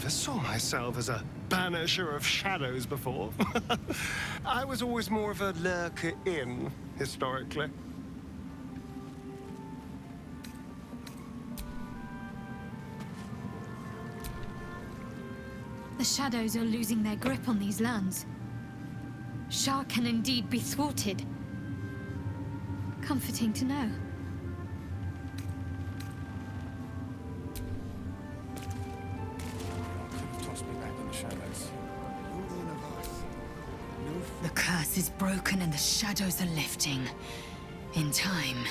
never saw myself as a banisher of shadows before. I was always more of a lurker-in, historically. The shadows are losing their grip on these lands. Shah can indeed be thwarted. Comforting to know. The curse is broken and the shadows are lifting. In time,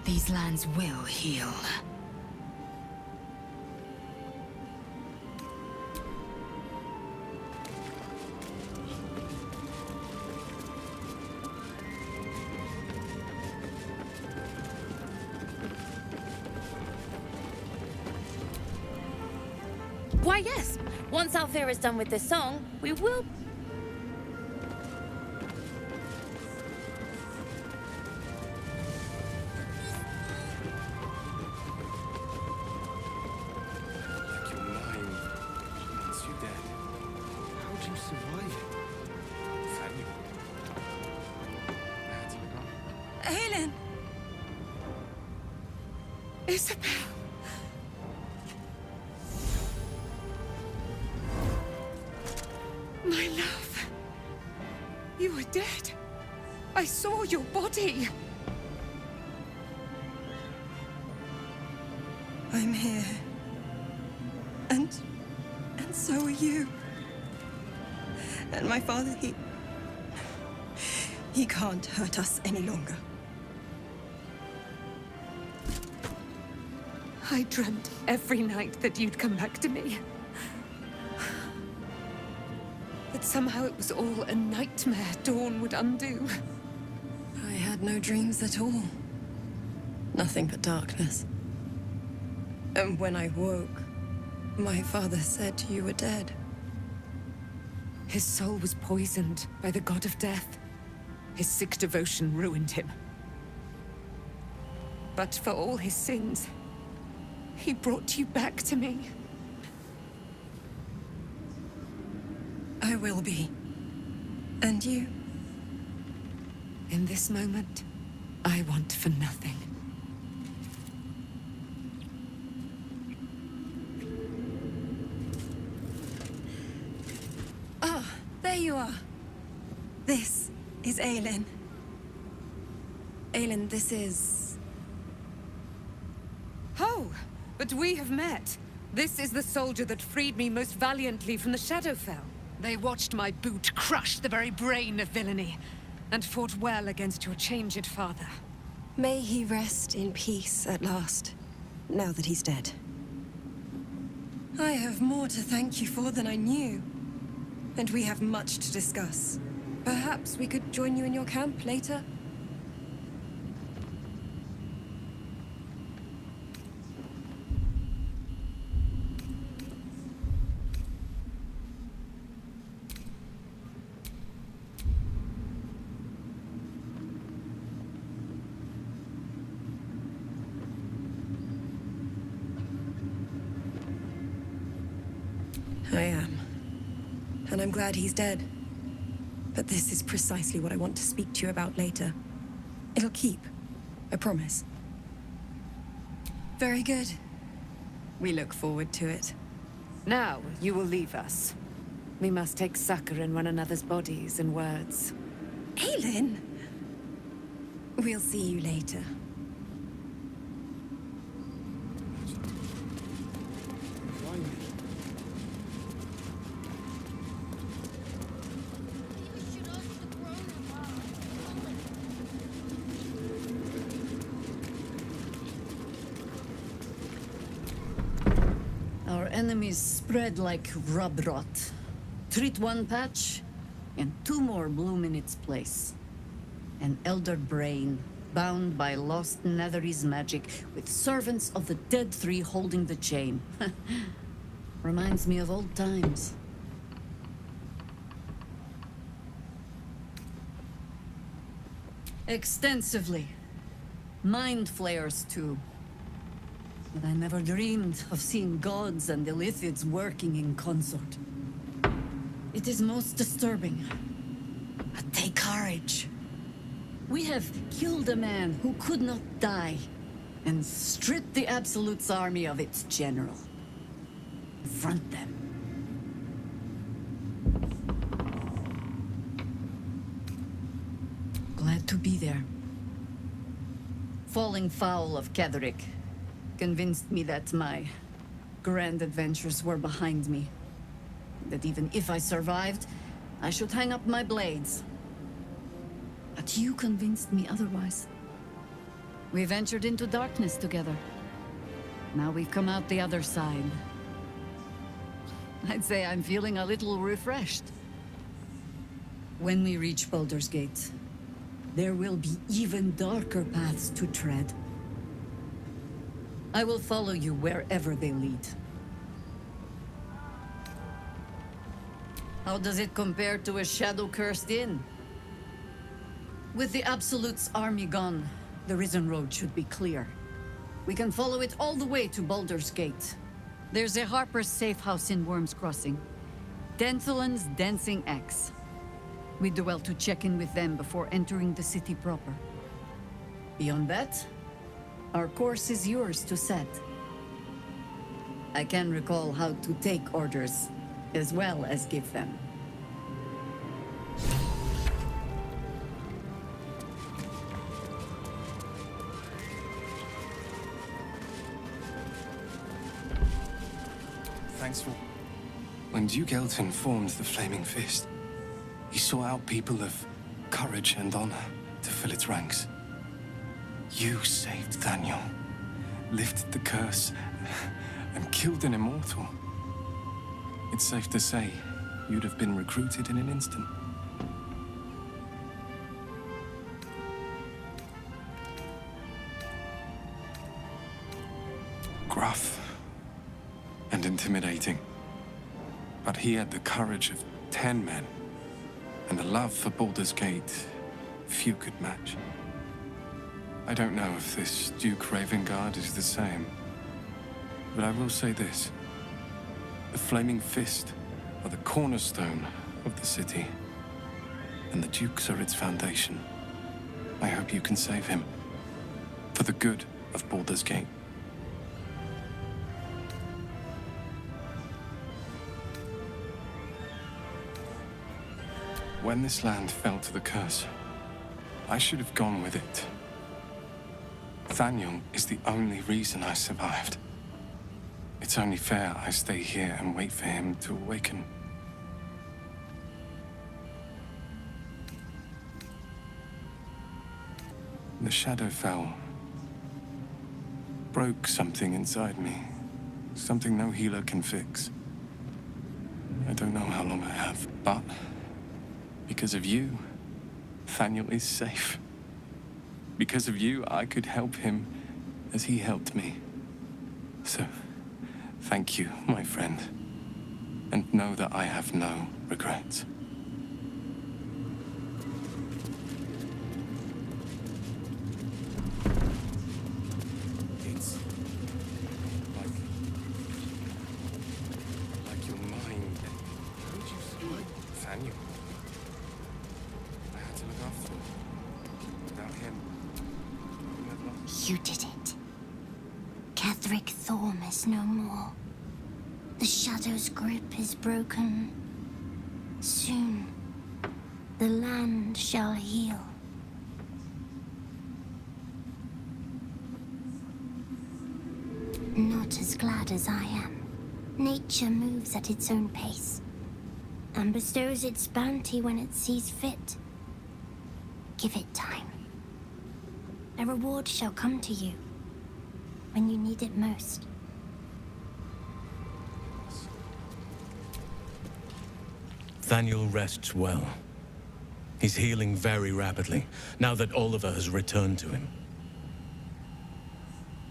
these lands will heal. Why, yes. Once Althea is done with this song, we will... Like your mind wants you dead. How'd you survive it? Aelin! Isabel! My love. You were dead. I saw your body. I'm here. And so are you. And my father, he can't hurt us any longer. I dreamt every night that you'd come back to me. That somehow it was all a nightmare Dawn would undo. I had no dreams at all. Nothing but darkness. And when I woke, my father said you were dead. His soul was poisoned by the god of death. His sick devotion ruined him. But for all his sins, he brought you back to me. I will be. And you? In this moment, I want for nothing. Ah, there you are. This is Aelin. Aelin, this is... Oh, but we have met. This is the soldier that freed me most valiantly from the Shadowfell. They watched my boot crush the very brain of villainy, and fought well against your changed father. May he rest in peace at last, now that he's dead. I have more to thank you for than I knew. And we have much to discuss. Perhaps we could join you in your camp later? I am. And I'm glad he's dead. But this is precisely what I want to speak to you about later. It'll keep. I promise. Very good. We look forward to it. Now, you will leave us. We must take succor in one another's bodies and words. Aelin! We'll see you later. Our enemies spread like rub rot. Treat one patch, and two more bloom in its place. An elder brain, bound by lost Netherese magic, with servants of the dead three holding the chain. Reminds me of old times. Extensively. Mind flayers, too. But I never dreamed of seeing gods and Illithids working in consort. It is most disturbing. But take courage. We have killed a man who could not die, and stripped the Absolute's army of its general. Confront them. Glad to be there. Falling foul of Ketheric convinced me that my grand adventures were behind me. That even if I survived, I should hang up my blades. But you convinced me otherwise. We ventured into darkness together. Now we've come out the other side. I'd say I'm feeling a little refreshed. When we reach Baldur's Gate, there will be even darker paths to tread. I will follow you wherever they lead. How does it compare to a shadow-cursed inn? With the Absolute's army gone, the Risen Road should be clear. We can follow it all the way to Baldur's Gate. There's a Harper's safe house in Worm's Crossing. Denthalan's Dancing Axe. We do well to check in with them before entering the city proper. Beyond that, our course is yours to set. I can recall how to take orders, as well as give them. Thanks for... When Duke Elton formed the Flaming Fist, he sought out people of courage and honor to fill its ranks. You saved Daniel, lifted the curse, and killed an immortal. It's safe to say you'd have been recruited in an instant. Gruff and intimidating, but he had the courage of 10 men, and a love for Baldur's Gate few could match. I don't know if this Duke Ravengard is the same, but I will say this. The Flaming Fist are the cornerstone of the city, and the Dukes are its foundation. I hope you can save him, for the good of Baldur's Gate. When this land fell to the curse, I should have gone with it. Thaniel is the only reason I survived. It's only fair I stay here and wait for him to awaken. The Shadowfell broke something inside me. Something no healer can fix. I don't know how long I have, but because of you, Thaniel is safe. Because of you, I could help him as he helped me. So, thank you, my friend. And know that I have no regrets. It's like your mind. How did you survive, Thaniel? I had to look after him. Without him, You did it. Ketheric Thorm is no more. The Shadow's grip is broken. Soon, the land shall heal. Not as glad as I am. Nature moves at its own pace, and bestows its bounty when it sees fit. Give it time. A reward shall come to you when you need it most. Thaniel rests well. He's healing very rapidly, now that Oliver has returned to him.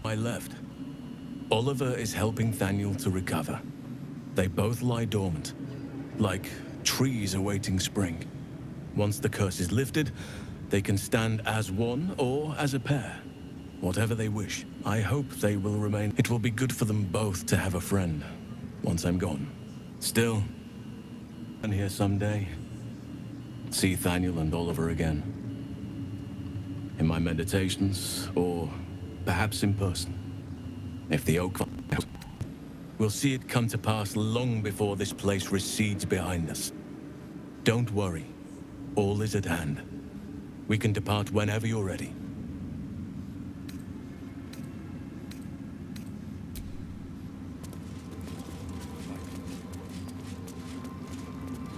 I left. Oliver is helping Thaniel to recover. They both lie dormant, like trees awaiting spring. Once the curse is lifted, they can stand as one or as a pair. Whatever they wish, I hope they will remain. It will be good for them both to have a friend once I'm gone. Still, I'm here someday. See Thaniel and Oliver again. In my meditations, or perhaps in person. If the oak... We'll see it come to pass long before this place recedes behind us. Don't worry. All is at hand. We can depart whenever you're ready.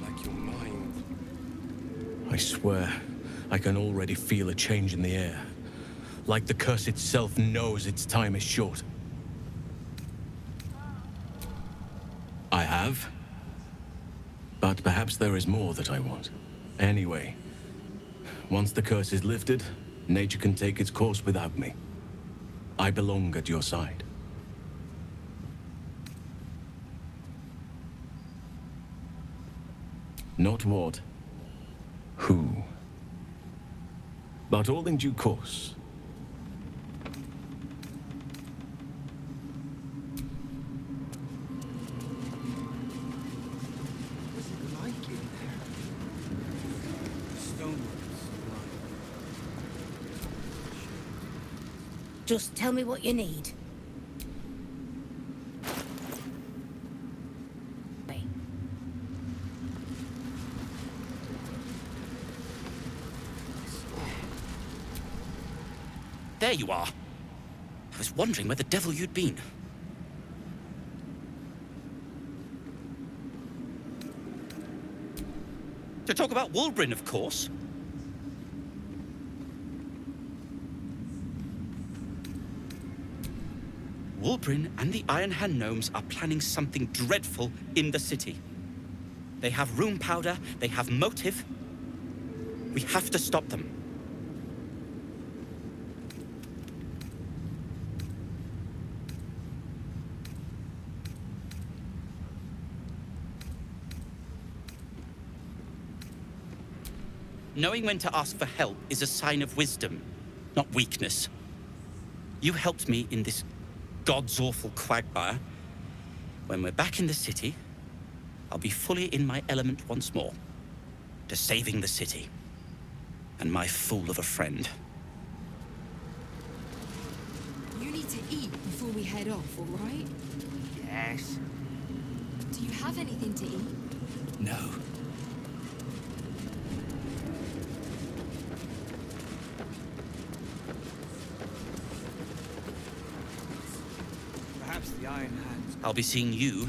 Like your mind. I swear, I can already feel a change in the air. Like the curse itself knows its time is short. I have. But perhaps there is more that I want. Anyway, once the curse is lifted, nature can take its course without me. I belong at your side. Not what, who, but all in due course. Just tell me what you need. There you are. I was wondering where the devil you'd been. To talk about Wulbrin, of course. Wulbrin and the Iron Hand Gnomes are planning something dreadful in the city. They have rune powder, they have motive. We have to stop them. Knowing when to ask for help is a sign of wisdom, not weakness. You helped me in this God's awful quagmire. When we're back in the city, I'll be fully in my element once more. To saving the city. And my fool of a friend. You need to eat before we head off, all right? Yes. Do you have anything to eat? No. Perhaps the Iron Hands. I'll be seeing you.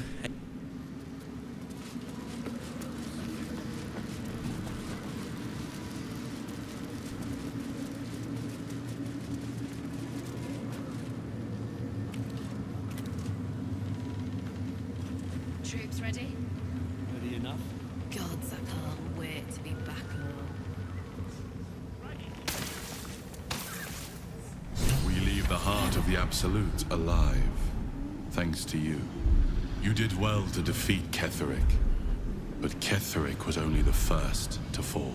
Troops ready? Ready enough? Gods, I can't wait to be back home. We leave the heart of the Absolute alive, thanks to you. You did well to defeat Ketheric, but Ketheric was only the first to fall.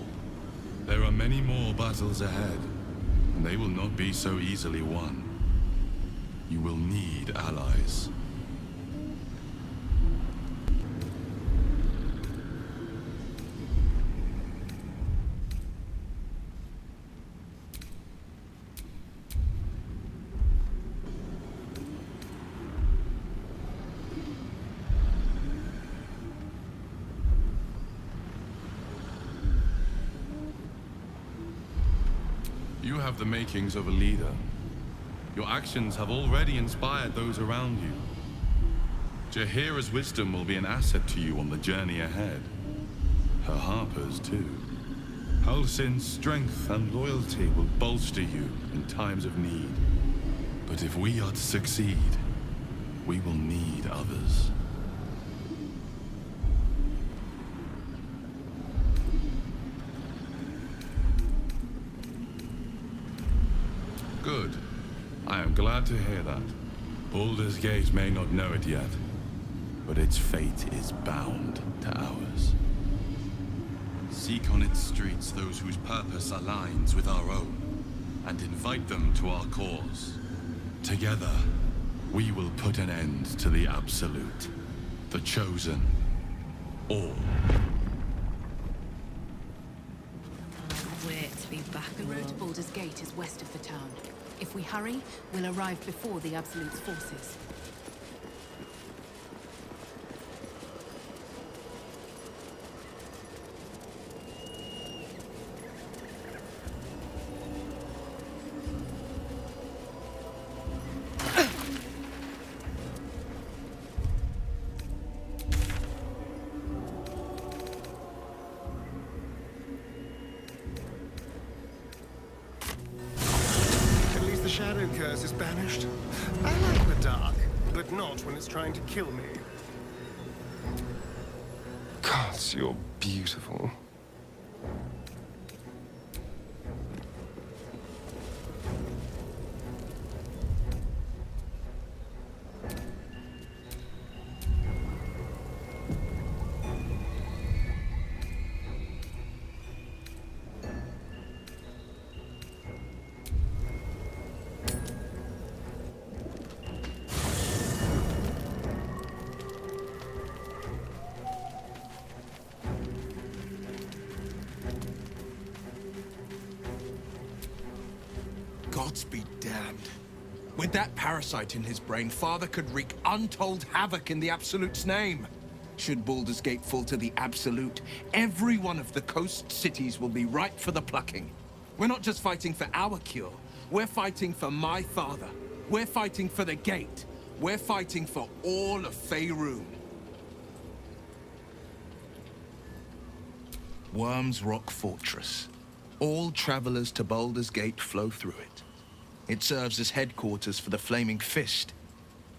There are many more battles ahead, and they will not be so easily won. You will need allies. You have the makings of a leader. Your actions have already inspired those around you. Jaheira's wisdom will be an asset to you on the journey ahead. Her Harper's too. Halsin's strength and loyalty will bolster you in times of need. But if we are to succeed, we will need others. Good. I am glad to hear that. Baldur's Gate may not know it yet, but its fate is bound to ours. Seek on its streets those whose purpose aligns with our own. and invite them to our cause. Together, we will put an end to the Absolute, the Chosen, all. We're to be back. The road to Baldur's Gate is west of the town. If we hurry, we'll arrive before the Absolute's forces. Shadow curse is banished. I like the dark, but not when it's trying to kill me. Gods, you're beautiful. Gods be damned. With that parasite in his brain, Father could wreak untold havoc in the Absolute's name. Should Baldur's Gate fall to the Absolute, every one of the coast cities will be ripe for the plucking. We're not just fighting for our cure, we're fighting for my father. We're fighting for the Gate. We're fighting for all of Faerun. Worm's Rock Fortress. All travelers to Baldur's Gate flow through it. It serves as headquarters for the Flaming Fist,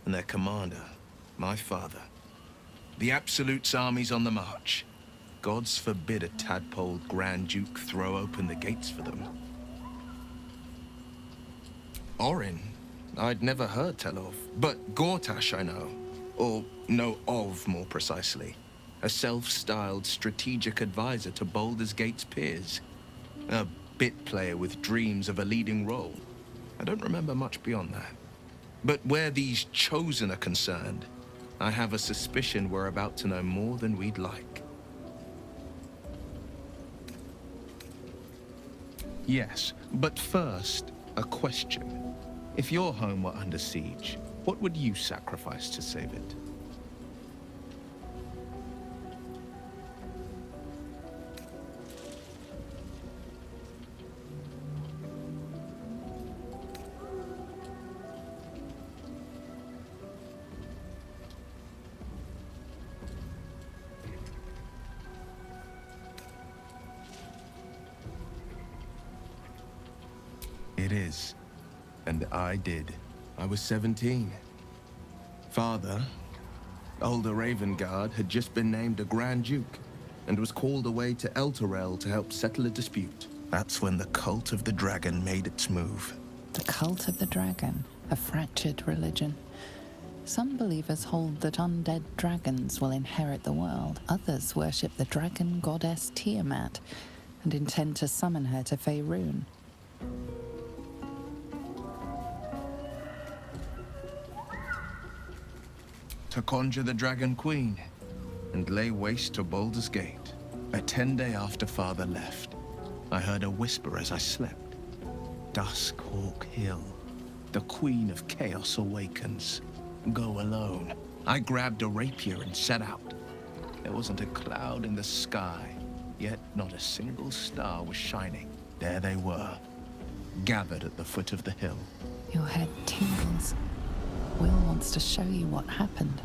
and their commander, my father. The Absolute's army's on the march. Gods forbid a tadpoled Grand Duke throw open the gates for them. Orin, I'd never heard tell of, but Gortash I know, or know of more precisely. A self-styled strategic advisor to Baldur's Gate's peers. A bit player with dreams of a leading role. I don't remember much beyond that. But where these Chosen are concerned, I have a suspicion we're about to know more than we'd like. Yes, but first, a question. If your home were under siege, what would you sacrifice to save it? It is. And I did. I was 17. Father, older Ravengard, had just been named a Grand Duke and was called away to Elturel to help settle a dispute. That's when the Cult of the Dragon made its move. The Cult of the Dragon, a fractured religion. Some believers hold that undead dragons will inherit the world. Others worship the dragon goddess Tiamat and intend to summon her to Faerun. To conjure the Dragon Queen and lay waste to Baldur's Gate. A 10-day after Father left, I heard a whisper as I slept. Duskhawk Hill. The Queen of Chaos awakens. Go alone. I grabbed a rapier and set out. There wasn't a cloud in the sky, yet not a single star was shining. There they were, gathered at the foot of the hill. Your head tingles. Will wants to show you what happened.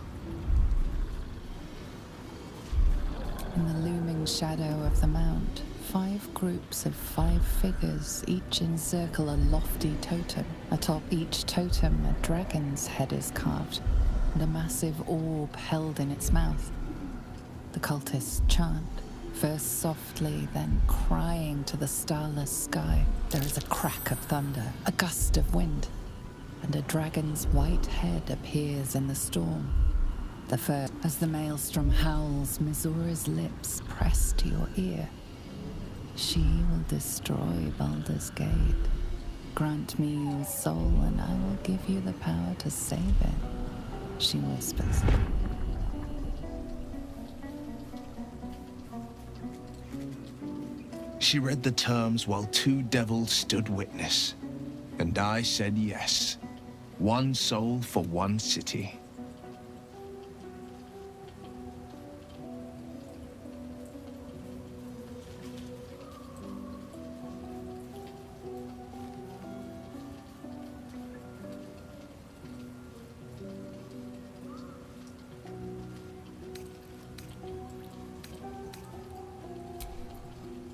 In the looming shadow of the mount, 5 groups of 5 figures each encircle a lofty totem. Atop each totem, a dragon's head is carved, and a massive orb held in its mouth. The cultists chant, first softly, then crying to the starless sky. There is a crack of thunder, a gust of wind, and a dragon's white head appears in the storm. The first, as the maelstrom howls, Mizura's lips press to your ear. She will destroy Baldur's Gate, grant me your soul, and I will give you the power to save it, she whispers. She read the terms while two devils stood witness, and I said yes. One soul for one city.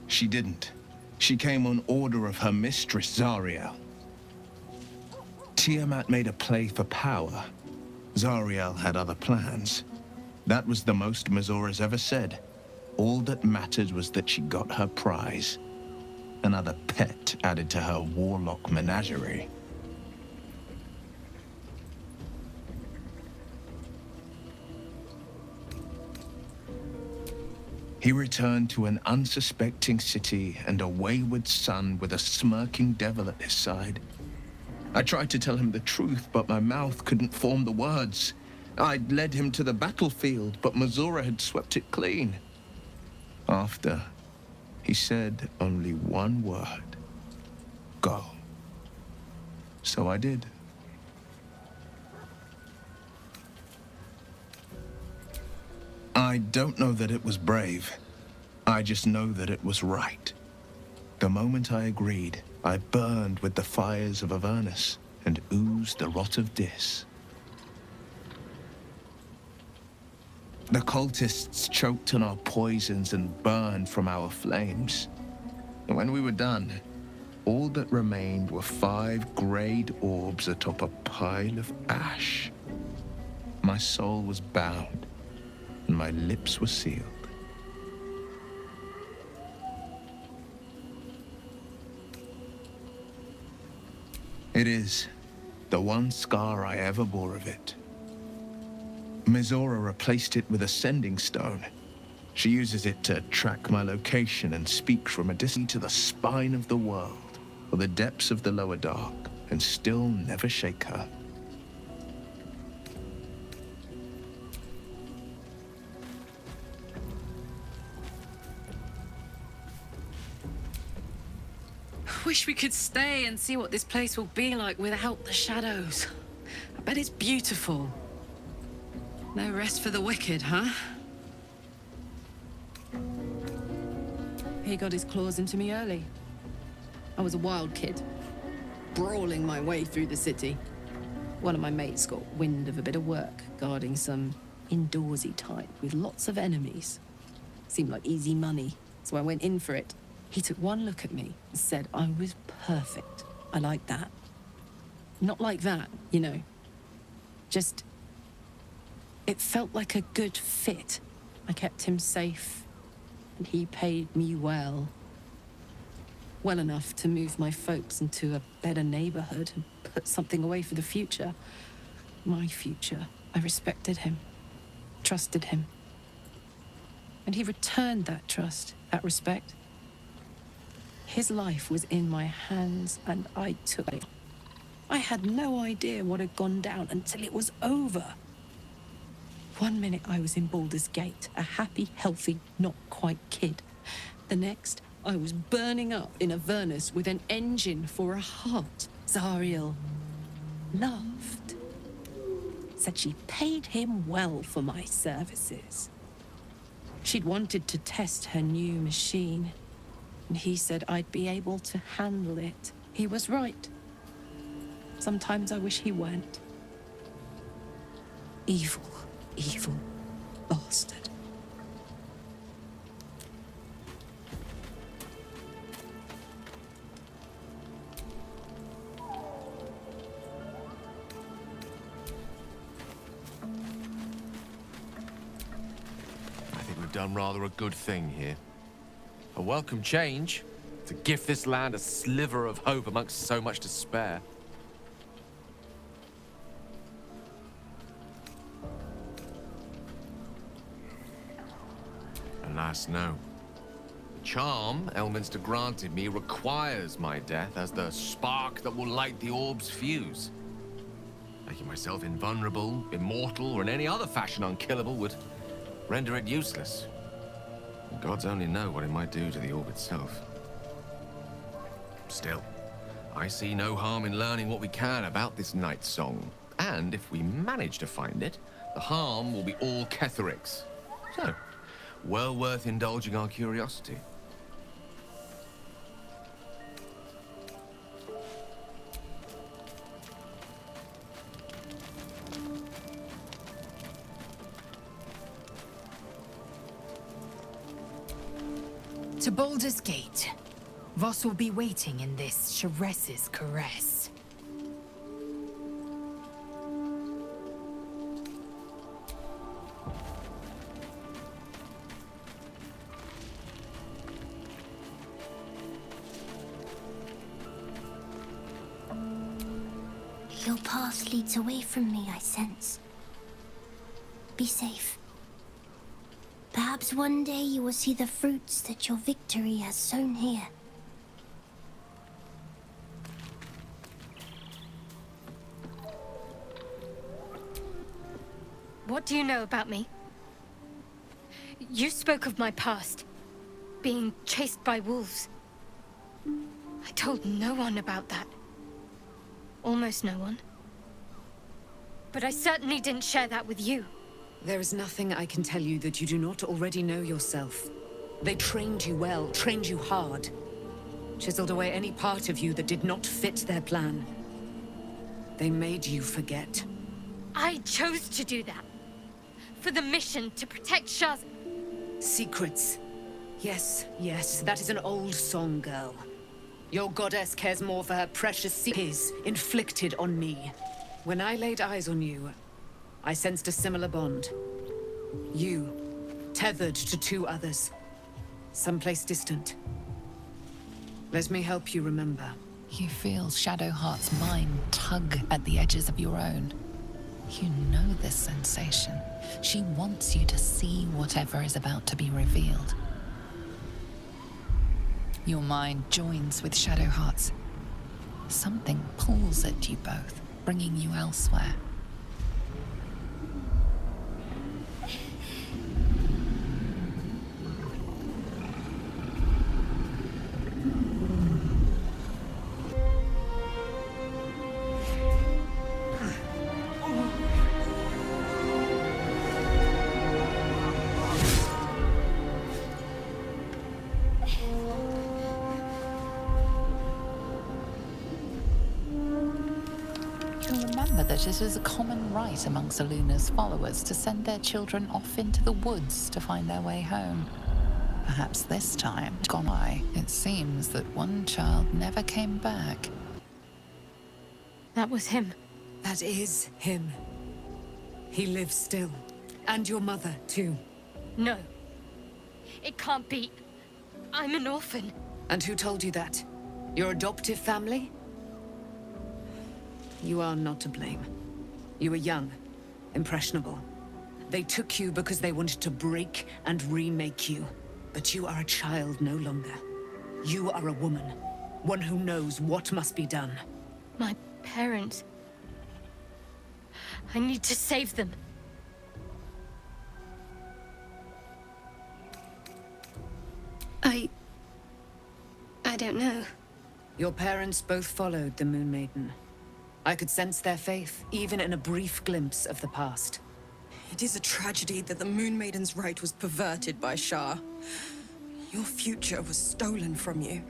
She didn't. She came on order of her mistress, Zariel. Tiamat made a play for power. Zariel had other plans. That was the most Mazora's ever said. All that mattered was that she got her prize. Another pet added to her warlock menagerie. He returned to an unsuspecting city and a wayward son with a smirking devil at his side. I tried to tell him the truth, but my mouth couldn't form the words. I'd led him to the battlefield, but Mazora had swept it clean. After, he said only one word. Go. So I did. I don't know that it was brave. I just know that it was right. The moment I agreed, I burned with the fires of Avernus and oozed the rot of Dis. The cultists choked on our poisons and burned from our flames. And when we were done, all that remained were 5 grayed orbs atop a pile of ash. My soul was bound, and my lips were sealed. It is the one scar I ever bore of it. Mizora replaced it with a sending stone. She uses it to track my location and speak from a distance to the spine of the world, or the depths of the lower dark, and still never shake her. Wish we could stay and see what this place will be like without the shadows. I bet it's beautiful. No rest for the wicked, huh? He got his claws into me early. I was a wild kid, brawling my way through the city. One of my mates got wind of a bit of work, guarding some indoorsy type with lots of enemies. Seemed like easy money, so I went in for it. He took one look at me and said I was perfect. I like that. Not like that, you know. Just... it felt like a good fit. I kept him safe, and he paid me well. Well enough to move my folks into a better neighborhood and put something away for the future. My future. I respected him, trusted him. And he returned that trust, that respect. His life was in my hands, and I took it. I had no idea what had gone down until it was over. One minute I was in Baldur's Gate, a happy, healthy, not quite kid. The next, I was burning up in Avernus with an engine for a heart. Zariel loved. Said she paid him well for my services. She'd wanted to test her new machine, and he said I'd be able to handle it. He was right. Sometimes I wish he weren't. Evil. Evil bastard. I think we've done rather a good thing here. A welcome change to give this land a sliver of hope amongst so much despair. Alas, no. charm Elminster granted me requires my death as the spark that will light the orb's fuse. Making myself invulnerable, immortal, or in any other fashion unkillable would render it useless. The gods only know what it might do to the orb itself. Still, I see no harm in learning what we can about this night song. And if we manage to find it, the harm will be all Ketheric's. So, well worth indulging our curiosity. To Baldur's Gate. Voss will be waiting in this Sharess's caress. Your path leads away from me, I sense. Be safe. Perhaps one day you will see the fruits that your victory has sown here. What do you know about me? You spoke of my past, being chased by wolves. I told no one about that. Almost no one. But I certainly didn't share that with you. There is nothing I can tell you that you do not already know yourself. They trained you well, trained you hard. Chiseled away any part of you that did not fit their plan. They made you forget. I chose to do that. For the mission to protect Shah's... Secrets. Yes, yes, that is an old song, girl. Your goddess cares more for her precious secrets inflicted on me. When I laid eyes on you, I sensed a similar bond. You, tethered to two others. Someplace distant. Let me help you remember. You feel Shadowheart's mind tug at the edges of your own. You know this sensation. She wants you to see whatever is about to be revealed. Your mind joins with Shadowheart's. Something pulls at you both, bringing you elsewhere. It is a common rite amongst Aluna's followers to send their children off into the woods to find their way home. Perhaps this time, gone by, it seems that one child never came back. That was him. That is him. He lives still. And your mother, too. No. It can't be. I'm an orphan. And who told you that? Your adoptive family? You are not to blame. You were young, impressionable. They took you because they wanted to break and remake you. But you are a child no longer. You are a woman. One who knows what must be done. My parents. I need to save them. I don't know. Your parents both followed the Moon Maiden. I could sense their faith, even in a brief glimpse of the past. It is a tragedy that the Moon Maiden's right was perverted by Shah. Your future was stolen from you.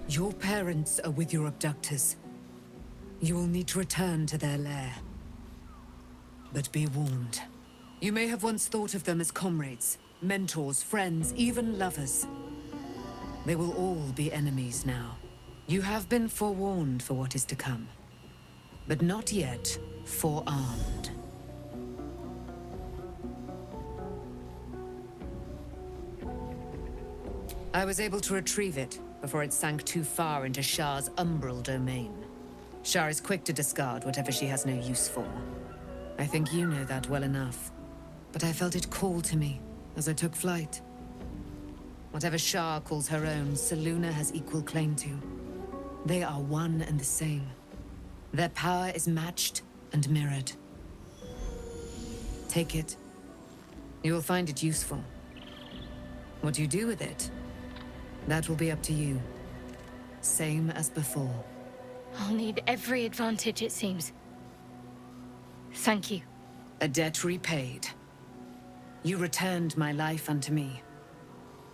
Your parents are with your abductors. You will need to return to their lair. But be warned. You may have once thought of them as comrades, mentors, friends, even lovers. They will all be enemies now. You have been forewarned for what is to come, but not yet forearmed. I was able to retrieve it before it sank too far into Shah's umbral domain. Shah is quick to discard whatever she has no use for. I think you know that well enough, but I felt it call to me, as I took flight. Whatever Shah calls her own, Selûne has equal claim to. They are one and the same. Their power is matched and mirrored. Take it. You will find it useful. What you do with it, that will be up to you. Same as before. I'll need every advantage, it seems. Thank you. A debt repaid. You returned my life unto me.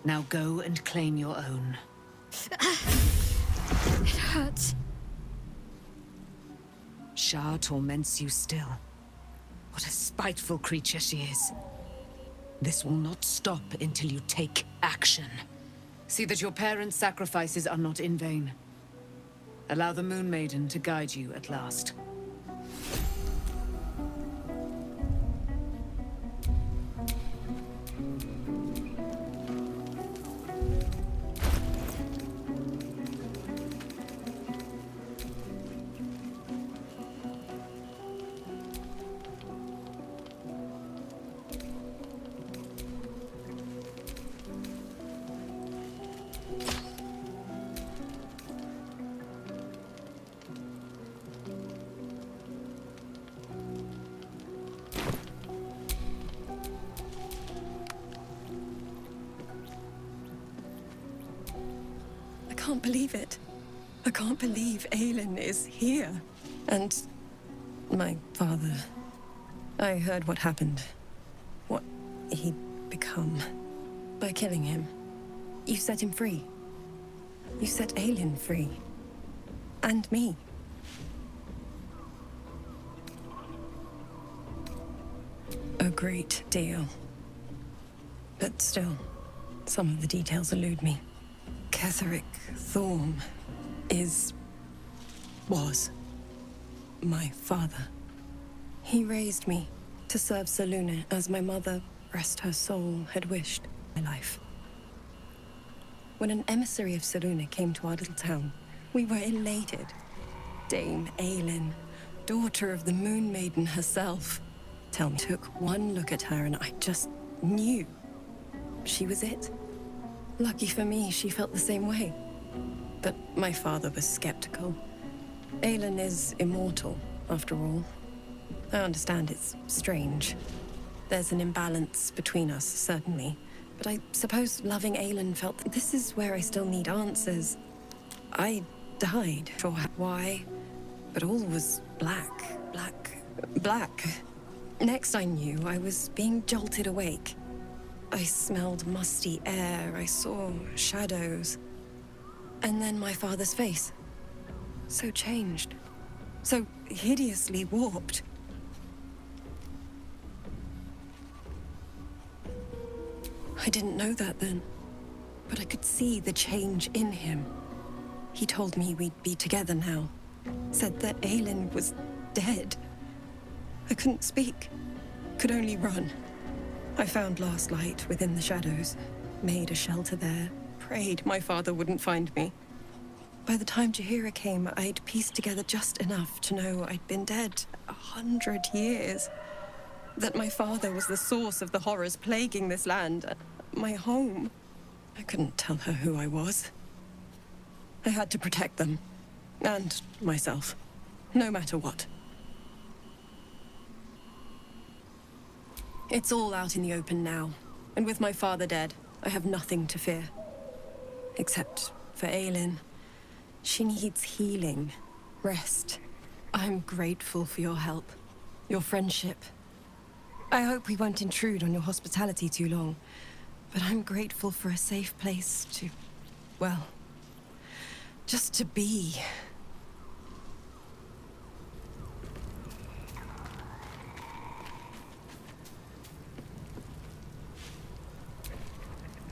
Now go and claim your own. It hurts. Shah torments you still. What a spiteful creature she is. This will not stop until you take action. See that your parents' sacrifices are not in vain. Allow the Moon Maiden to guide you at last. I can't believe it. I can't believe Aelin is here. And my father. I heard what happened. What he'd become. By killing him. You set him free. You set Aelin free. And me. A great deal. But still, some of the details elude me. Ketheric Thorm was my father. He raised me to serve Selûne as my mother, rest her soul, had wished my life. When an emissary of Selûne came to our little town, we were elated. Dame Aelin, daughter of the Moon Maiden herself, took one look at her and I just knew she was it. Lucky for me, she felt the same way. But my father was skeptical. Aelin is immortal, after all. I understand it's strange. There's an imbalance between us, certainly. But I suppose loving Aelin felt that this is where I still need answers. I died. Sure why, but all was black. Next I knew, I was being jolted awake. I smelled musty air, I saw shadows. And then my father's face. So changed. So hideously warped. I didn't know that then. But I could see the change in him. He told me we'd be together now. Said that Aelin was dead. I couldn't speak. Could only run. I found last light within the shadows, made a shelter there, prayed my father wouldn't find me. By the time Jaheira came, I'd pieced together just enough to know I'd been dead 100 years. That my father was the source of the horrors plaguing this land, my home. I couldn't tell her who I was. I had to protect them, and myself, no matter what. It's all out in the open now, and with my father dead, I have nothing to fear. Except for Aelin. She needs healing, rest. I'm grateful for your help, your friendship. I hope we won't intrude on your hospitality too long, but I'm grateful for a safe place to, well, just to be.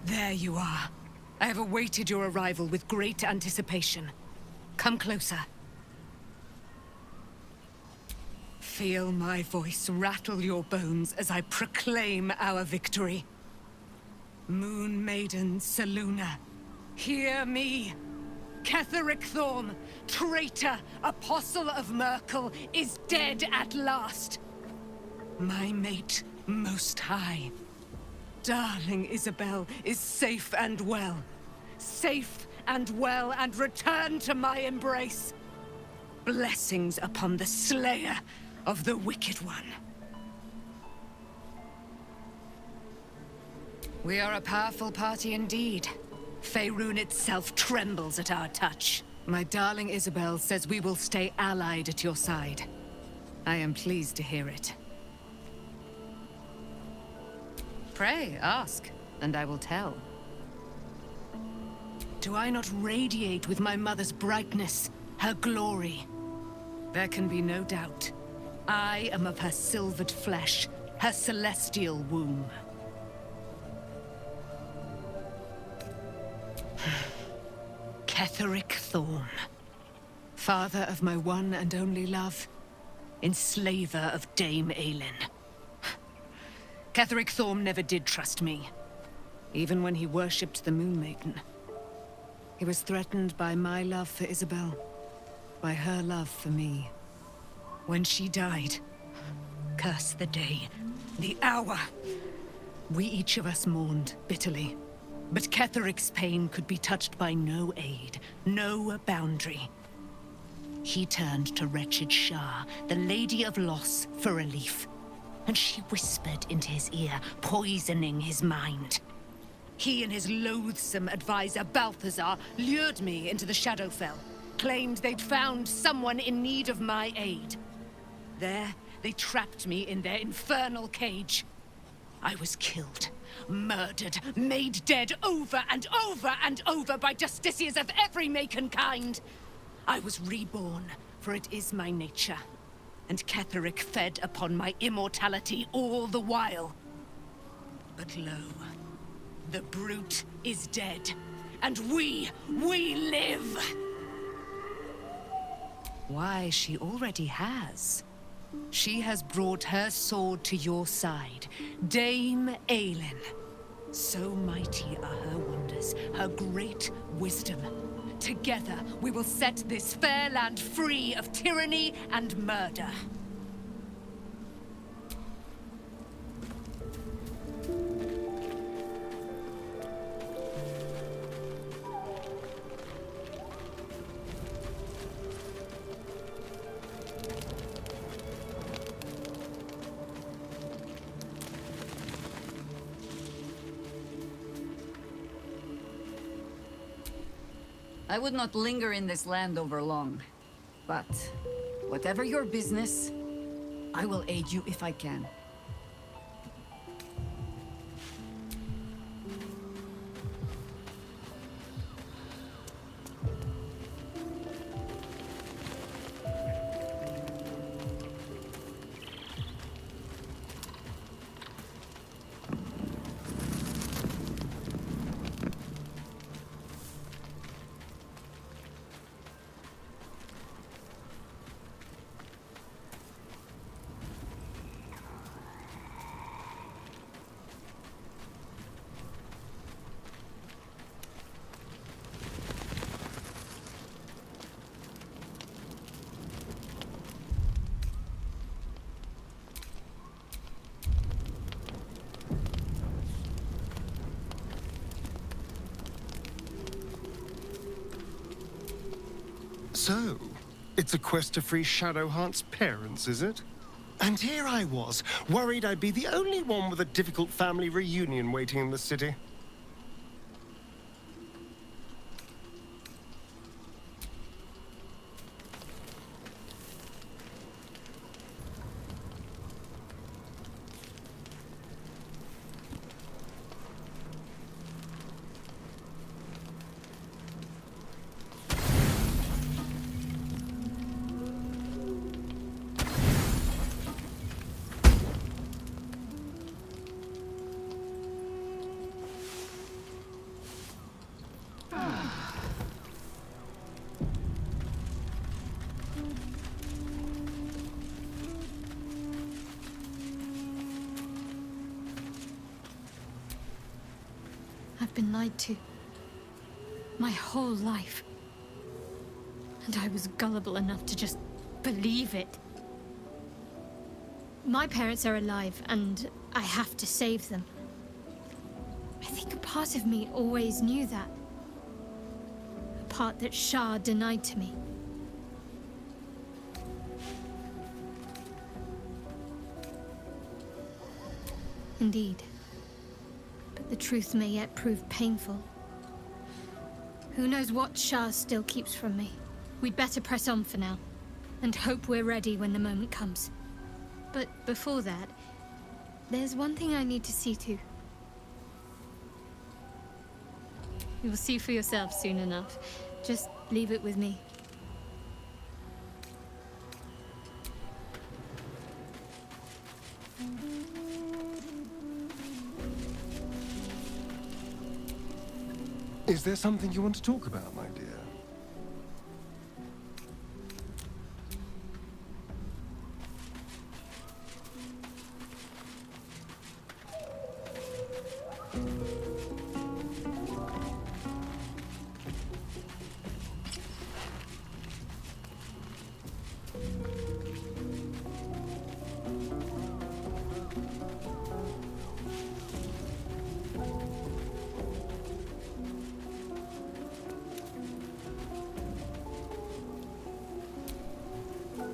There you are. I have awaited your arrival with great anticipation. Come closer. Feel my voice rattle your bones as I proclaim our victory. Moon Maiden Selûne, hear me. Ketheric Thorm, traitor, apostle of Myrkul, is dead at last. My mate, Most High. darling Isabel is safe and well. Safe and well, and returned to my embrace. Blessings upon the slayer of the Wicked One. We are a powerful party indeed. Faerun itself trembles at our touch. My darling Isabel says we will stay allied at your side. I am pleased to hear it. Pray, ask, and I will tell. Do I not radiate with my mother's brightness, her glory? There can be no doubt. I am of her silvered flesh, her celestial womb. Ketheric Thorm, father of my one and only love, enslaver of Dame Aelin. Ketheric Thorm never did trust me, even when he worshipped the Moon Maiden. He was threatened by my love for Isabel, by her love for me. When she died, curse the day, the hour, we each of us mourned bitterly. But Ketheric's pain could be touched by no aid, no boundary. He turned to wretched Shah, the Lady of Loss, for relief. And she whispered into his ear, poisoning his mind. He and his loathsome advisor, Balthazar, lured me into the Shadowfell, claimed they'd found someone in need of my aid. There, they trapped me in their infernal cage. I was killed, murdered, made dead over and over and over by justiciars of every make and kind. I was reborn, for it is my nature. And Ketheric fed upon my immortality all the while. But lo, the brute is dead, and we live! Why, she already has. She has brought her sword to your side, Dame Aelin. So mighty are her wonders, her great wisdom. Together, we will set this fair land free of tyranny and murder. I would not linger in this land over long. But, whatever your business, I will aid you if I can. So, it's a quest to free Shadowheart's parents, is it? And here I was, worried I'd be the only one with a difficult family reunion waiting in the city. I've been lied to. My whole life. And I was gullible enough to just believe it. My parents are alive, and I have to save them. I think a part of me always knew that. A part that Shah denied to me. Indeed. But the truth may yet prove painful. Who knows what Shah still keeps from me? We'd better press on for now, and hope we're ready when the moment comes. But before that, there's one thing I need to see to. You will see for yourself soon enough. Just leave it with me. Is there something you want to talk about, my dear?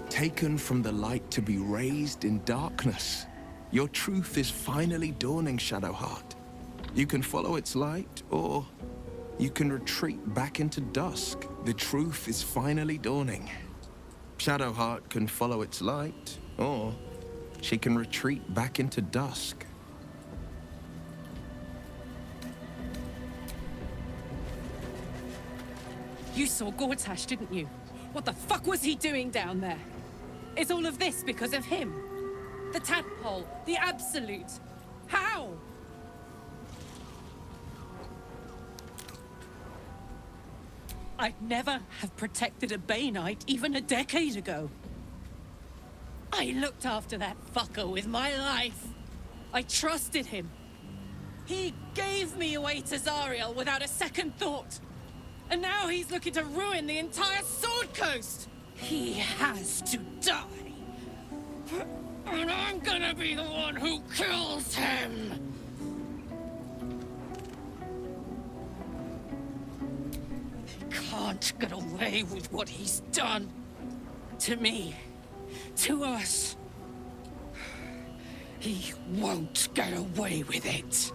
Taken from the light to be raised in darkness. Your truth is finally dawning, Shadowheart. You can follow its light, or you can retreat back into dusk. The truth is finally dawning. Shadowheart can follow its light, or she can retreat back into dusk. You saw Gortash, didn't you? What the fuck was he doing down there? Is all of this because of him? The tadpole, the absolute. How? I'd never have protected a Bay Knight even a decade ago. I looked after that fucker with my life. I trusted him. He gave me away to Zariel without a second thought. And now he's looking to ruin the entire Sword Coast! He has to die. And I'm gonna be the one who kills him! He can't get away with what he's done. To me. To us. He won't get away with it.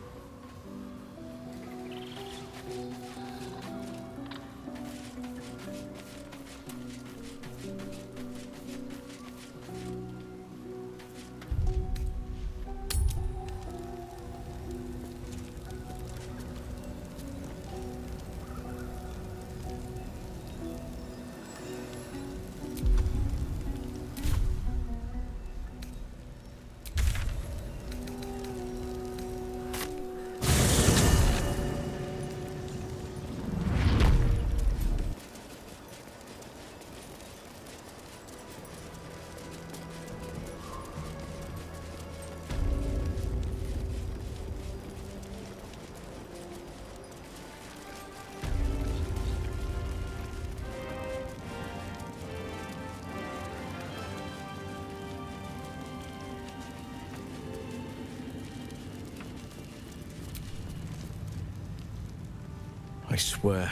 I swear,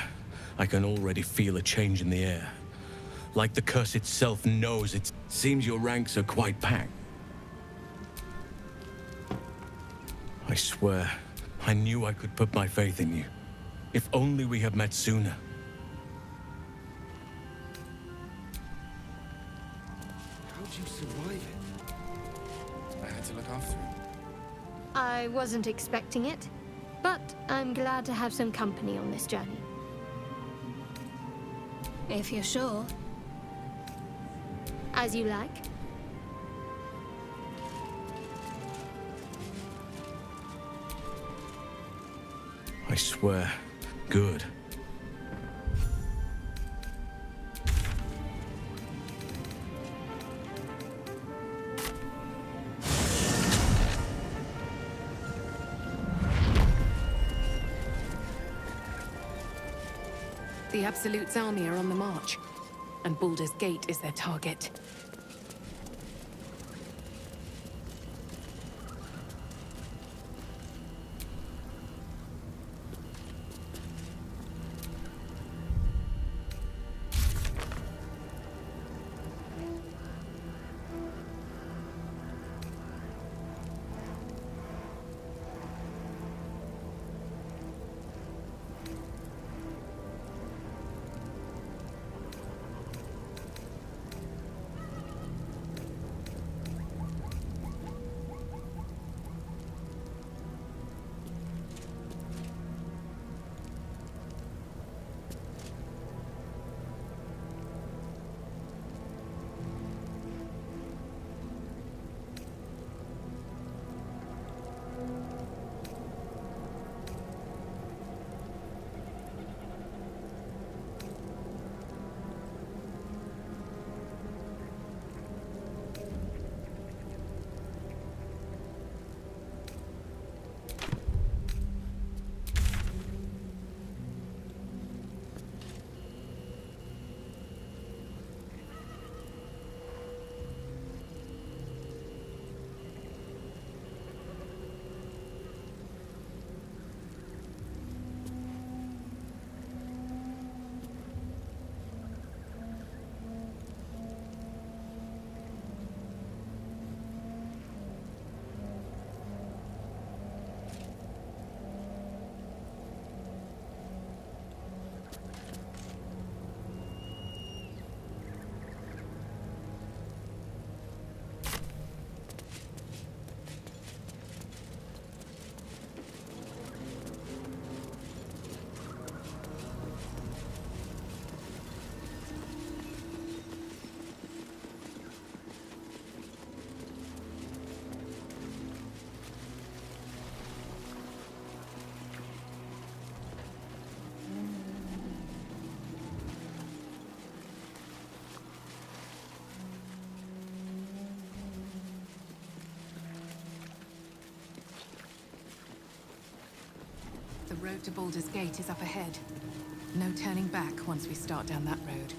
I can already feel a change in the air. Like the curse itself knows it. Seems your ranks are quite packed. I swear, I knew I could put my faith in you. If only we had met sooner. How'd you survive it? I had to look after him. I wasn't expecting it, but I'm glad to have some company on this journey. If you're sure. As you like. I swear, good. The Absolute's army are on the march, and Baldur's Gate is their target. road to Baldur's Gate is up ahead. No turning back once we start down that road.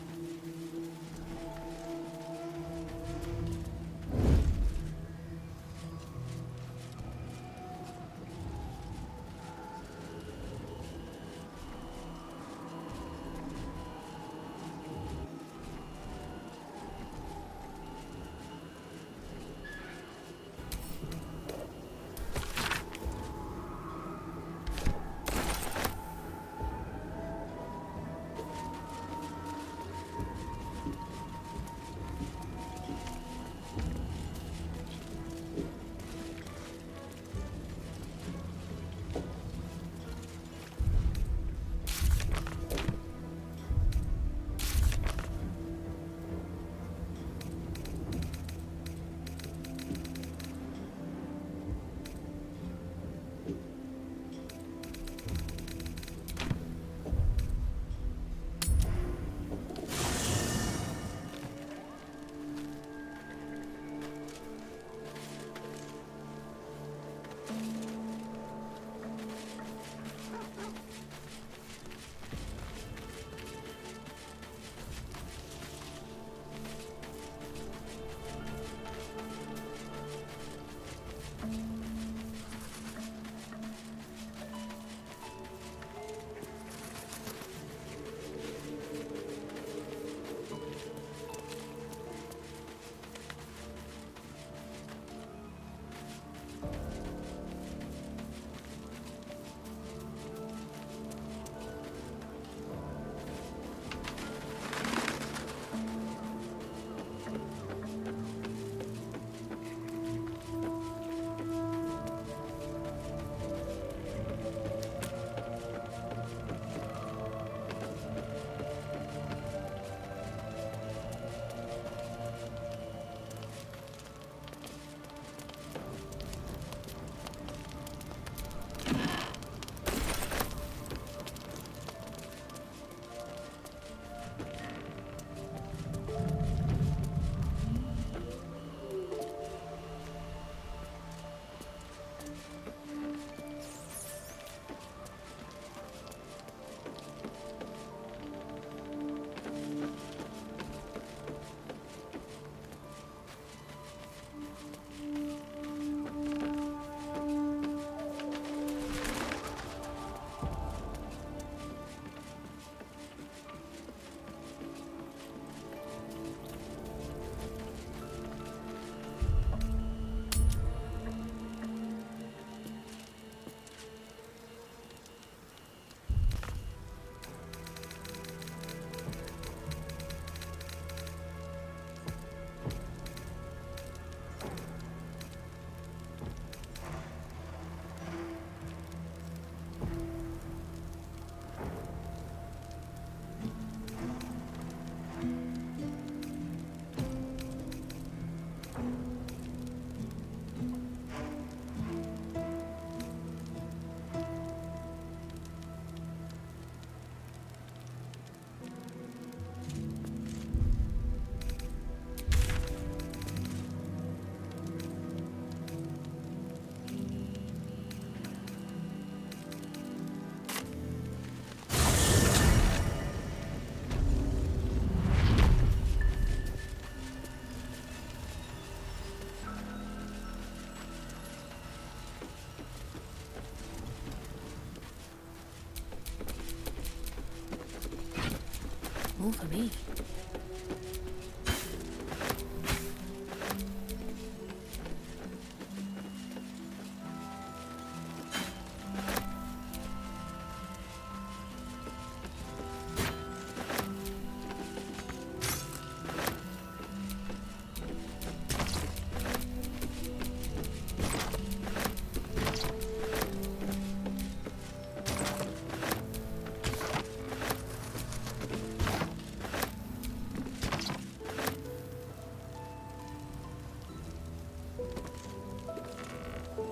All for me.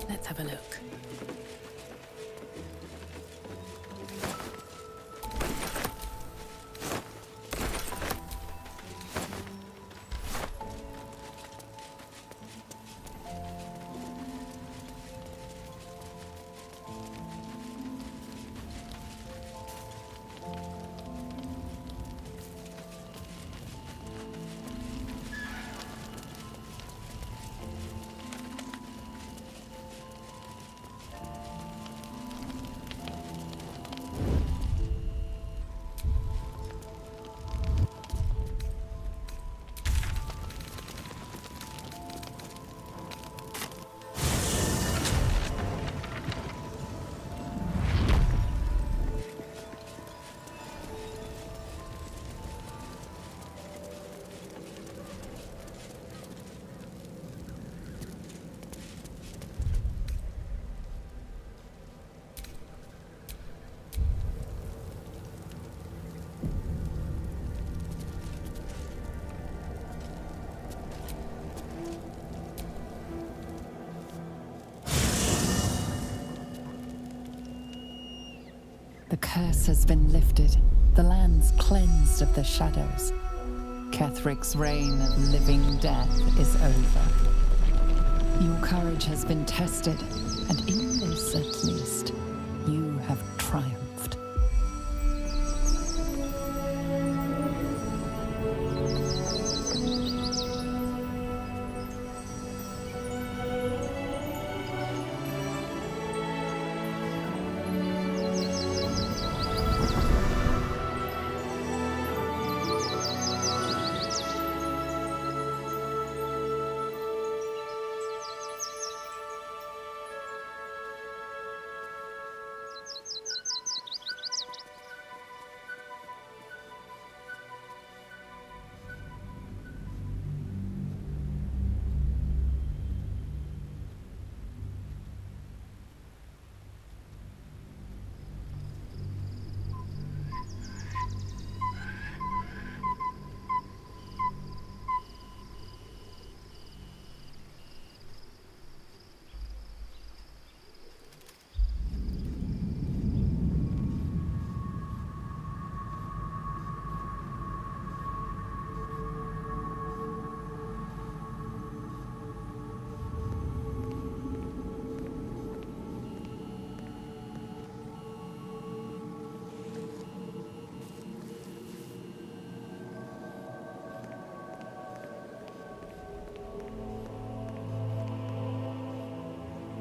Let's have a look. The curse has been lifted. The land's cleansed of the shadows. Kethric's reign of living death is over. Your courage has been tested, and in this at least, you have triumphed.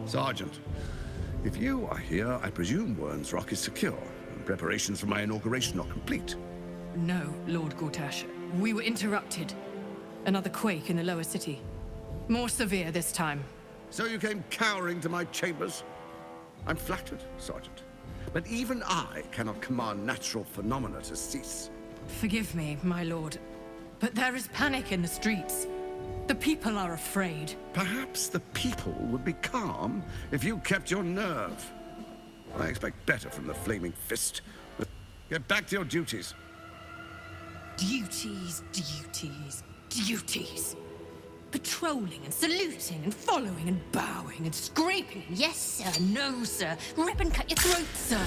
Sergeant, if you are here, I presume Wern's Rock is secure, and preparations for my inauguration are complete. No, Lord Gortash. We were interrupted. Another quake in the lower city. More severe this time. So you came cowering to my chambers? I'm flattered, Sergeant. But even I cannot command natural phenomena to cease. Forgive me, my lord, but there is panic in the streets. The people are afraid. Perhaps the people would be calm if you kept your nerve. I expect better from the Flaming Fist. But get back to your duties. Duties, duties, duties. Patrolling and saluting and following and bowing and scraping. Yes, sir. No, sir. Rip and cut your throat, sir.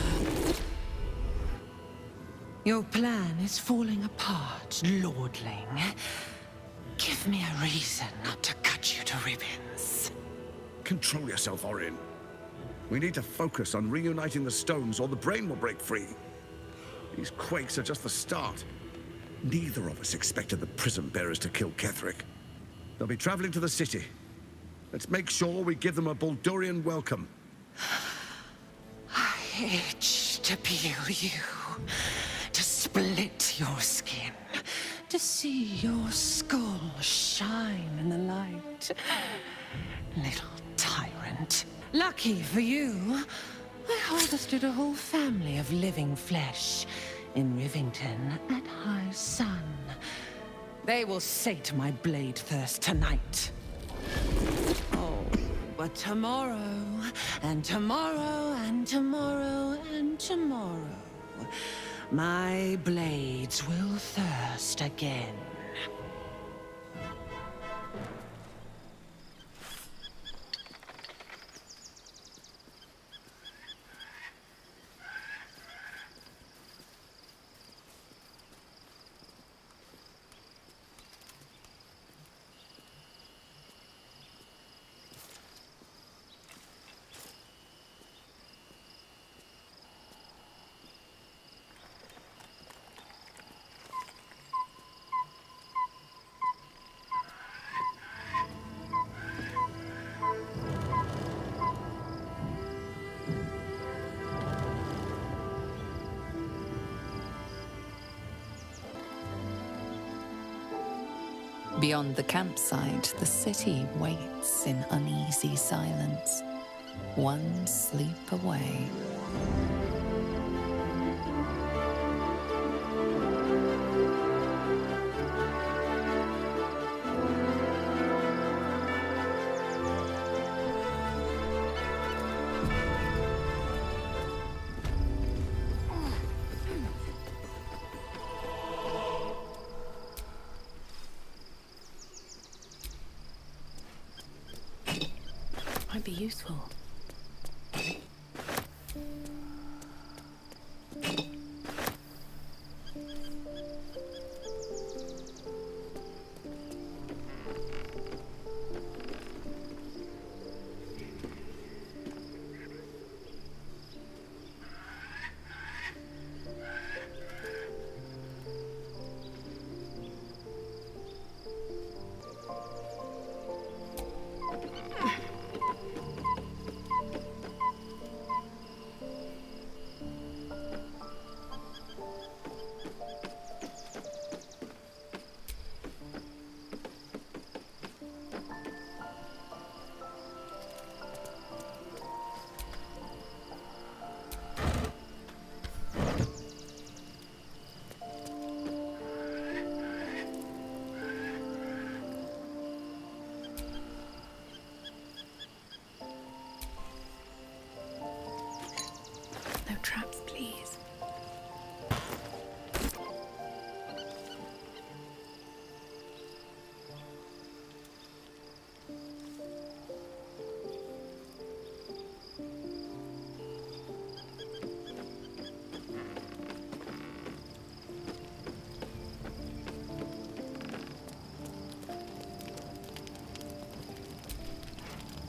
Your plan is falling apart, lordling. Give me a reason not to cut you to ribbons. Control yourself, Orin. We need to focus on reuniting the stones or the brain will break free. These quakes are just the start. Neither of us expected the Prism Bearers to kill Ketheric. They'll be traveling to the city. Let's make sure we give them a Baldurian welcome. I itch to peel you, to split your skin, to see your skull shine in the light. Little tyrant. Lucky for you, I harvested a whole family of living flesh in Rivington at high sun. They will sate my blade thirst tonight. Oh, but tomorrow, and tomorrow, and tomorrow, and tomorrow, my blades will thirst again. Beyond the campsite, the city waits in uneasy silence, one sleep away. Might be useful. No traps, please.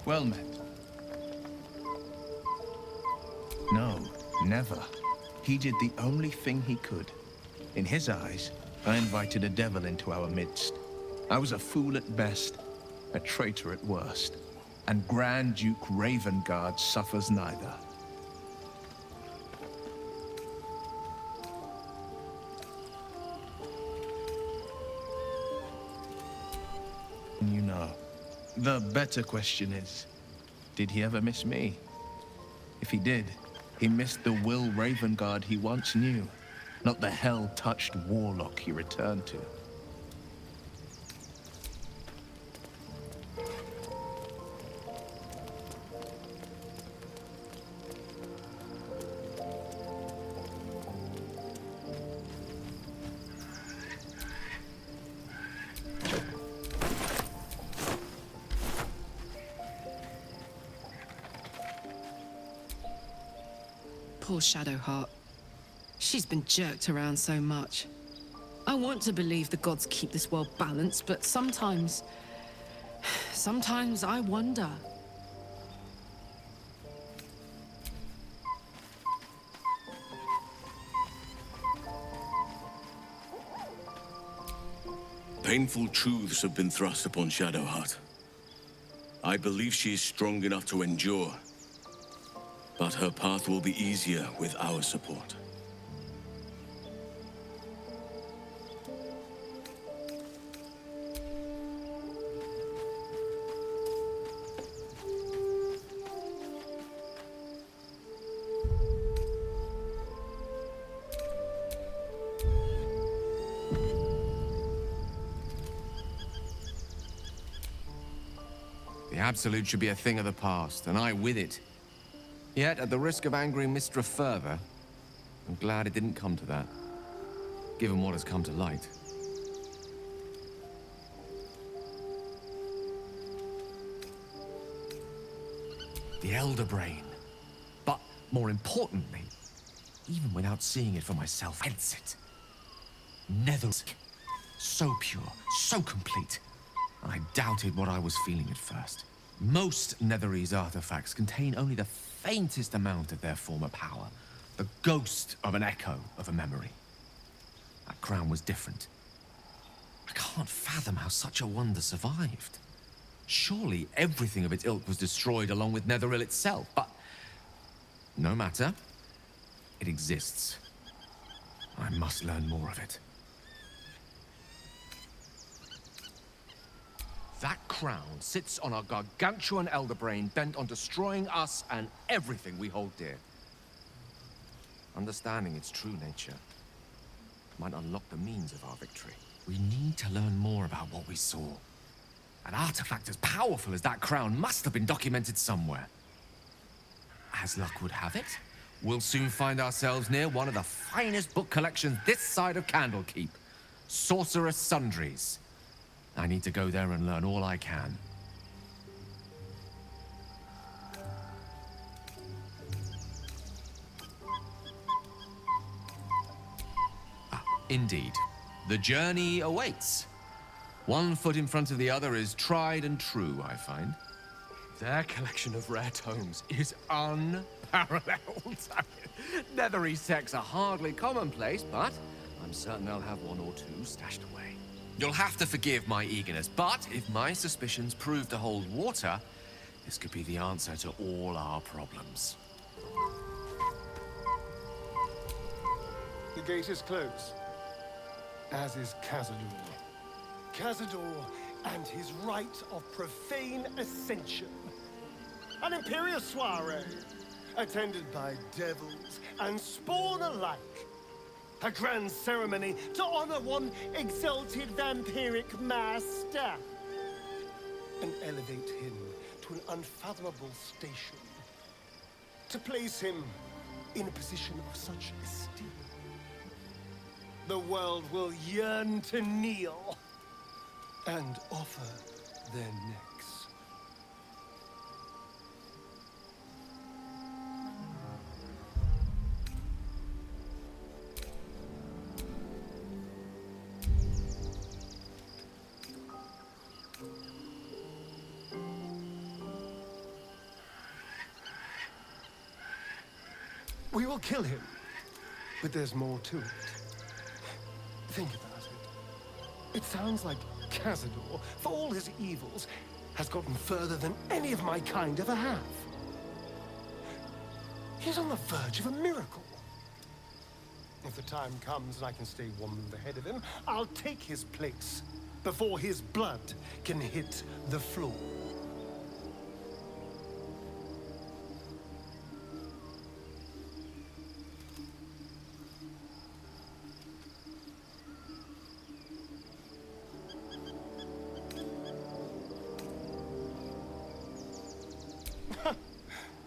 Well met. No, never. He did the only thing he could. In his eyes, I invited a devil into our midst. I was a fool at best, a traitor at worst. And Grand Duke Ravengard suffers neither. You know, the better question is, did he ever miss me? If he did, he missed the Will Ravengard he once knew, not the hell-touched warlock he returned to. Poor Shadowheart. She's been jerked around so much. I want to believe the gods keep this world balanced, but sometimes I wonder. Painful truths have been thrust upon Shadowheart. I believe she is strong enough to endure, but her path will be easier with our support. The Absolute should be a thing of the past, and I with it. Yet, at the risk of angering Mystra further, I'm glad it didn't come to that, given what has come to light. The Elder Brain. But, more importantly, even without seeing it for myself, hence it. Netherrisk. So pure, so complete. I doubted what I was feeling at first. Most Netherese artifacts contain only the faintest amount of their former power, the ghost of an echo of a memory. That crown was different. I can't fathom how such a wonder survived. Surely everything of its ilk was destroyed along with Netheril itself, but no matter. It exists. I must learn more of it. That crown sits on a gargantuan elder brain bent on destroying us and everything we hold dear. Understanding its true nature might unlock the means of our victory. We need to learn more about what we saw. An artifact as powerful as that crown must have been documented somewhere. As luck would have it, we'll soon find ourselves near one of the finest book collections this side of Candlekeep. Sorcerous Sundries. I need to go there and learn all I can. Ah, Indeed. The journey awaits. One foot in front of the other is tried and true, I find. Their collection of rare tomes is unparalleled. Nethery sects are hardly commonplace, but I'm certain they'll have one or two stashed away. You'll have to forgive my eagerness, but if my suspicions prove to hold water, this could be the answer to all our problems. The gate is closed, as is Cazador. Cazador and his rite of profane ascension. An imperial soiree, attended by devils and spawn alike. A grand ceremony to honor one exalted vampiric master. And elevate him to an unfathomable station. To place him in a position of such esteem. The world will yearn to kneel and offer their necks. We will kill him, but there's more to it. Think about it. It sounds like Cazador, for all his evils, has gotten further than any of my kind ever have. He's on the verge of a miracle. If the time comes and I can stay 1 move ahead of him, I'll take his place before his blood can hit the floor.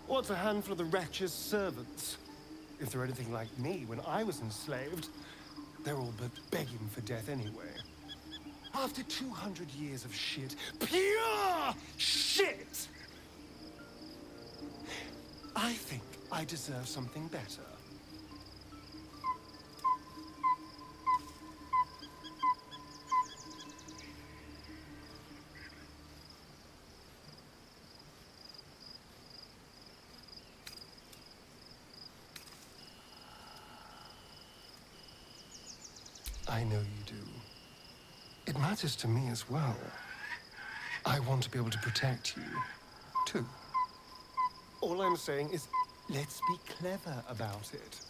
What's a handful of the wretch's servants? If they're anything like me when I was enslaved, they're all but begging for death anyway. After 200 years of shit, pure shit! I think I deserve something better. I know you do. It matters to me as well. I want to be able to protect you, too. All I'm saying is, let's be clever about it.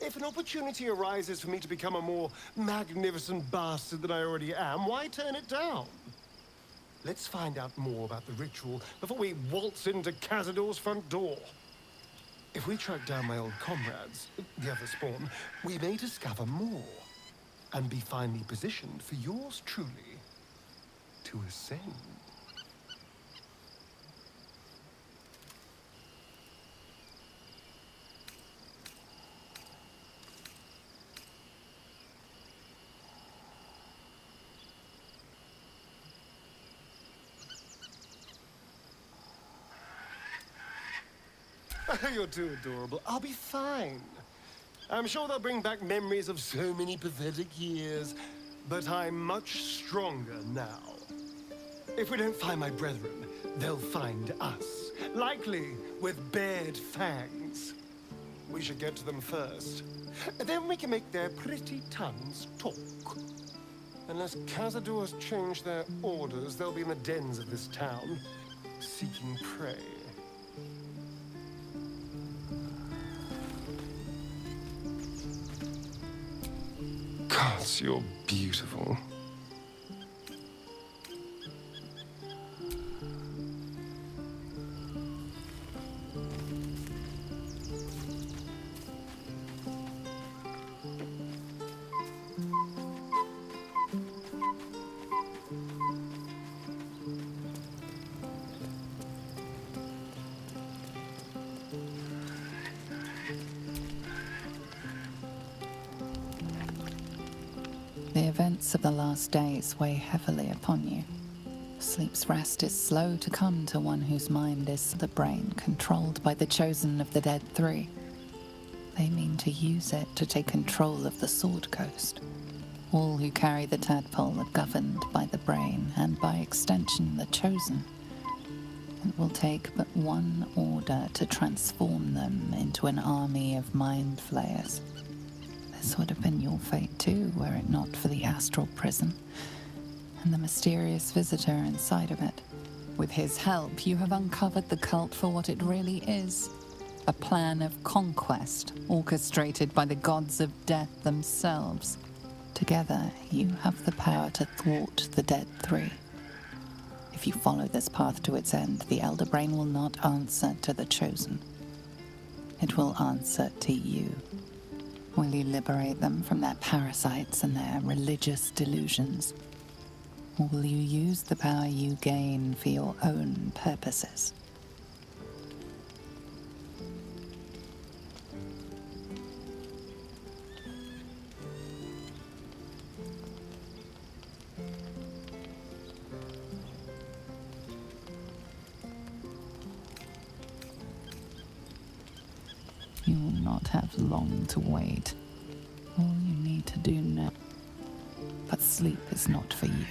If an opportunity arises for me to become a more magnificent bastard than I already am, why turn it down? Let's find out more about the ritual before we waltz into Cazador's front door. If we track down my old comrades, the other spawn, we may discover more. And be finely positioned for yours truly to ascend. You're too adorable. I'll be fine. I'm sure they'll bring back memories of so many pathetic years, but I'm much stronger now. If we don't find my brethren, they'll find us, likely with bared fangs. We should get to them first. Then we can make their pretty tongues talk. Unless Cazador's changed their orders, they'll be in the dens of this town, seeking prey. Gods, you're beautiful. The events of the last days weigh heavily upon you. Sleep's rest is slow to come to one whose mind is the brain controlled by the chosen of the dead three. They mean to use it to take control of the Sword Coast. All who carry the tadpole are governed by the brain, and by extension, the chosen. It will take but one order to transform them into an army of mind flayers. This would have been your fate too, were it not for the astral prison and the mysterious visitor inside of it. With his help, you have uncovered the cult for what it really is. A plan of conquest, orchestrated by the gods of death themselves. Together, you have the power to thwart the Dead Three. If you follow this path to its end, the Elder Brain will not answer to the Chosen. It will answer to you. Will you liberate them from their parasites and their religious delusions? Or will you use the power you gain for your own purposes? You will not have long to wait. All you need to do now. But sleep is not for you.